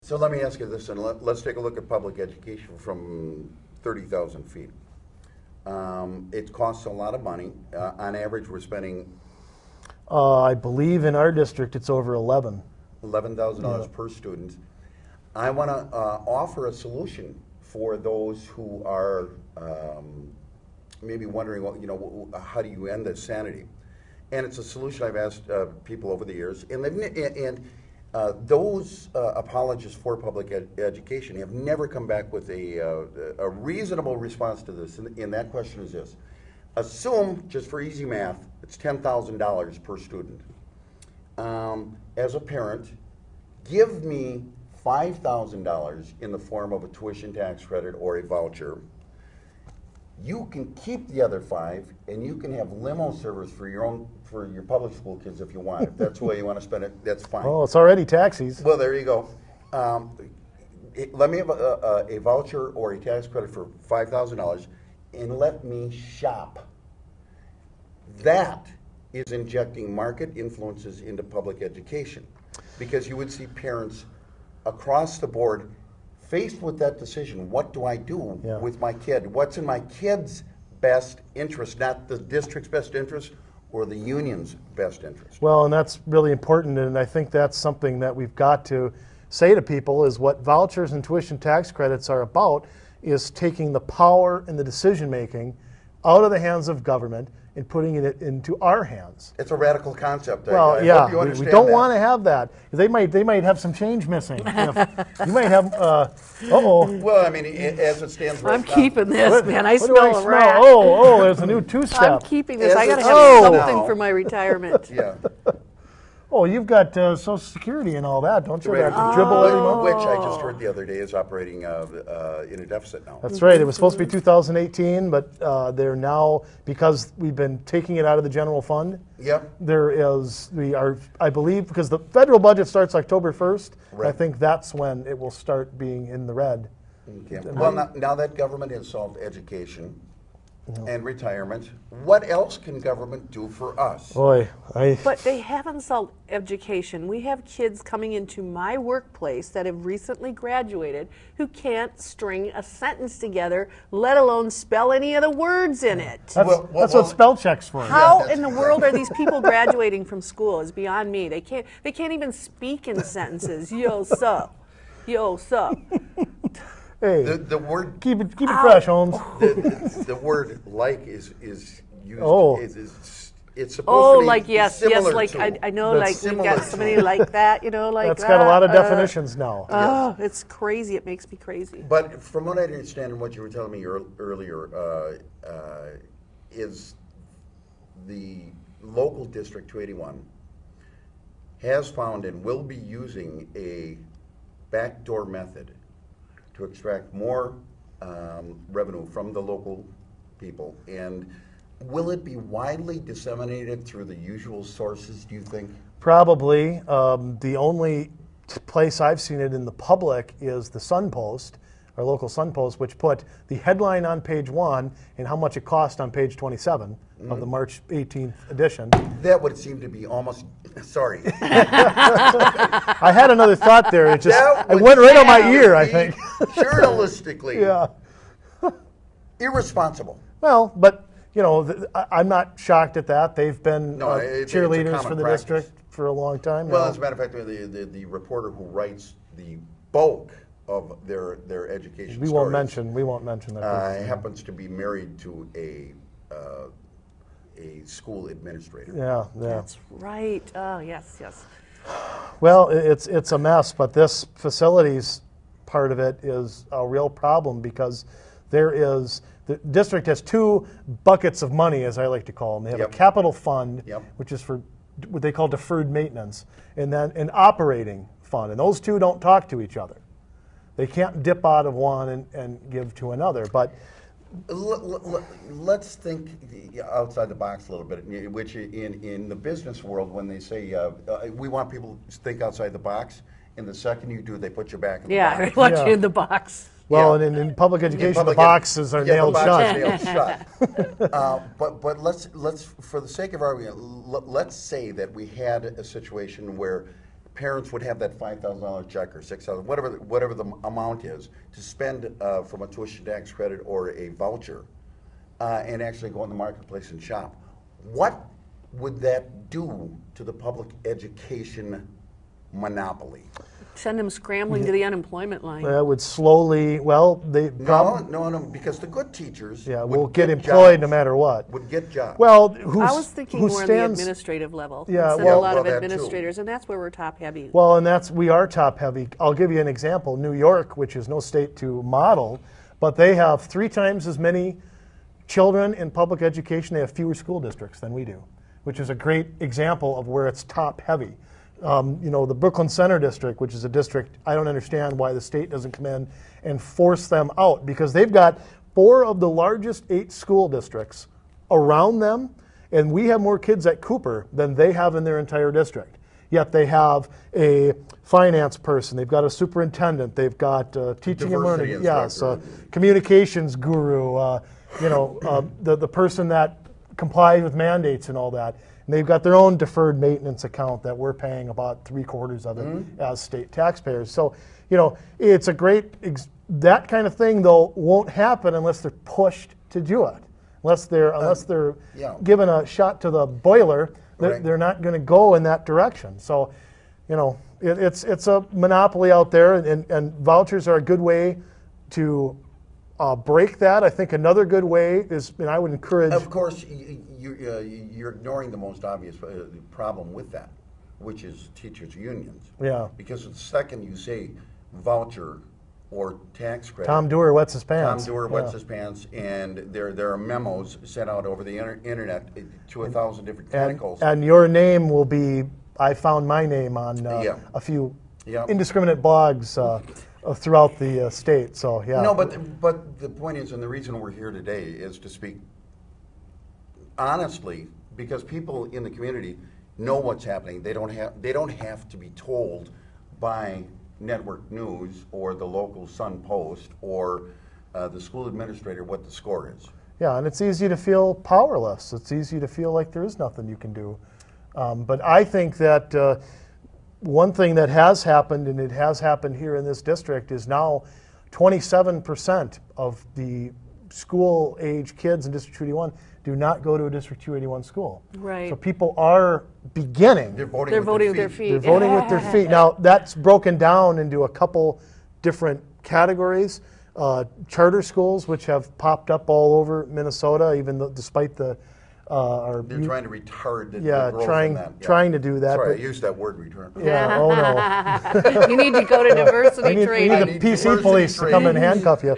So let me ask you this, and let's take a look at public education from 30,000 feet. It costs a lot of money. On average, we're spending I believe in our district it's over 11. $11,000 per student. I want to offer a solution for those who are maybe wondering, well, you know, how do you end this sanity? And it's a solution I've asked people over the years, and those apologists for public education have never come back with a reasonable response to this, and that question is this. Assume, just for easy math, it's $10,000 per student. As a parent, give me $5,000 in the form of a tuition tax credit or a voucher. You can keep the other $5,000, and you can have limo service for your public school kids if you want. If that's the way you want to spend it, that's fine. Oh, it's already taxis. Well, there you go. Let me have a voucher or a tax credit for $5,000, and let me shop. That is injecting market influences into public education, because you would see parents across the board faced with that decision. What do I do with my kid? What's in my kid's best interest, not the district's best interest or the union's best interest? Well, and that's really important, and I think that's something that we've got to say to people is what vouchers and tuition tax credits are about is taking the power and the decision making out of the hands of government and putting it into our hands. It's a radical concept. Well, I hope you understand we don't that. want to have that. They might have some change missing. You might have. Uh-oh. Well, I mean, as it stands right now. I'm keeping this, man. I What do smell a rat. Oh, there's a new two-step. I'm keeping this. As I got to it have stands something now. for my retirement. Yeah. Oh, you've got Social Security and all that, don't you? Right. That dribble every month. Which I just heard the other day is operating in a deficit now. That's right. It was supposed to be 2018, but they're now, because we've been taking it out of the general fund. Yep. I believe, because the federal budget starts October 1st, Right. I think that's when it will start being in the red. Okay. Well, now that government has solved education and retirement, what else can government do for us? Boy, But they haven't solved education. We have kids coming into my workplace that have recently graduated who can't string a sentence together, let alone spell any of the words in it. That's what spell check's for. How in the world are these people graduating from school is beyond me. They can't even speak in sentences. Yo, sup. Yo, sup. Hey, The word keep it fresh, Holmes. the word like is used. Oh. It's supposed to Oh, be like yes, similar like to. I know, That's like we've similar got to. somebody like that, you know, like That's that. got a lot of definitions now. Oh, it's crazy. It makes me crazy. But from what I understand and what you were telling me earlier, is the local District 281 has found and will be using a backdoor method to extract more revenue from the local people. And will it be widely disseminated through the usual sources, do you think? Probably. The only place I've seen it in the public is the Sun Post, our local Sun Post, which put the headline on page 1 and how much it cost on page 27 of the March 18th edition. That would seem to be almost, sorry. I had another thought there. It just That it would went right on my be ear, I think. Journalistically Yeah. irresponsible. Well, but you know, I'm not shocked at that. They've been No, it's a cheerleaders common for the practice. district for a long time. Well, now. as a matter of fact, the reporter who writes the bulk of their education we won't mention that. person. happens to be married to a school administrator. Yeah. That's right. Oh, yes. Well, it's a mess, but this facilities part of it is a real problem because the district has two buckets of money, as I like to call them. They have Yep. a capital fund, Yep. which is for what they call deferred maintenance, and then an operating fund, and those two don't talk to each other. They can't dip out of one and give to another, but Let's think outside the box a little bit, which in the business world, when they say we want people to think outside the box, and the second you do, they put you back in the Yeah, I box. want Yeah. you in the box. well, Yeah. and in public education, public the ed- boxes are yeah, the nailed box shut. is nailed shut. But let's for the sake of argument, let's say that we had a situation where parents would have that $5,000 check or $6,000, whatever the amount is, to spend from a tuition tax credit or a voucher, and actually go in the marketplace and shop. What would that do to the public education monopoly? Send them scrambling to the unemployment line. That would slowly, well, they No, because the good teachers will get employed no matter what. Would get jobs. Well, I was thinking more on the administrative level. Yeah, Send a lot of administrators, and that's where we're top heavy. Well, and we are top heavy. I'll give you an example. New York, which is no state to model, but they have 3 times as many children in public education. They have fewer school districts than we do, which is a great example of where it's top heavy. The Brooklyn Center District, which is a district, I don't understand why the state doesn't come in and force them out, because they've got 4 of the largest 8 school districts around them, and we have more kids at Cooper than they have in their entire district. Yet they have a finance person, they've got a superintendent, they've got teaching and learning, yes, communications guru, the person that complies with mandates and all that. And they've got their own deferred maintenance account that we're paying about 3/4 of it as state taxpayers. So, it's a great, that kind of thing though won't happen unless they're pushed to do it. Unless they're given a shot to the boiler, they're not going to go in that direction. So, it's a monopoly out there, and vouchers are a good way to break that. I think another good way is, and I would encourage. Of course, you're ignoring the most obvious problem with that, which is teachers' unions. Yeah. Because the second you say voucher or tax credit, Tom Dewar wets his pants. Tom Dewar wets his pants, and there are memos sent out over the internet to 1,000 different tentacles. And your name will be. I found my name on a few indiscriminate blogs throughout the state. So yeah. No, but the point is, and the reason we're here today is to speak honestly, because people in the community know what's happening. They don't have to be told by network news or the local Sun Post or the school administrator what the score is. Yeah, and it's easy to feel powerless. It's easy to feel like there is nothing you can do. But I think that one thing that has happened, and it has happened here in this district, is now 27% of the school-age kids in District 281 do not go to a District 281 school. Right. So people are beginning. They're voting with their feet. They're voting with their feet. Now, that's broken down into a couple different categories. Charter schools, which have popped up all over Minnesota, even though, despite the they're trying to retard the growth in that. Trying to do that. Sorry, I used that word, retard. Yeah, oh no. You need to go to diversity training. We need the PC police to come and handcuff you.